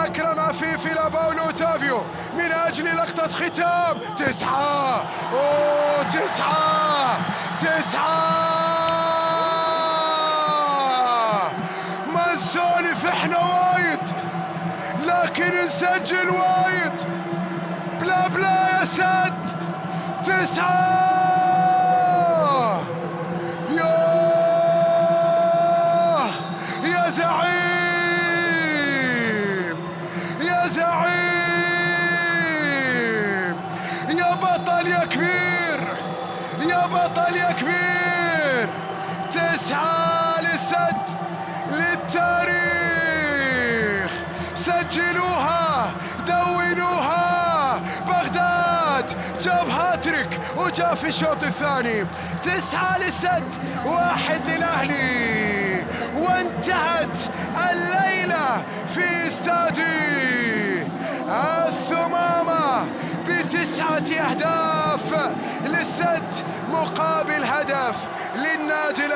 أكرم عفيفي لباولو أوتافيو من أجل لقطة ختام. 9 ما نسولف احنا وايد، لكن نسجل وايد. بلا يا سد. 9 يا زعيم، يا زعيم، يا بطل يا كبير، يا بطل يا كبير. 9 للسد للتاريخ. سجلوها، دونوها. بغداد جاب هاتريك وجاء في الشوط الثاني. 9 للسد، 1 للأهلي. وانتهت الليلة في استادي الثمامة ب9 أهداف للسد مقابل هدف للنادي الأهلي.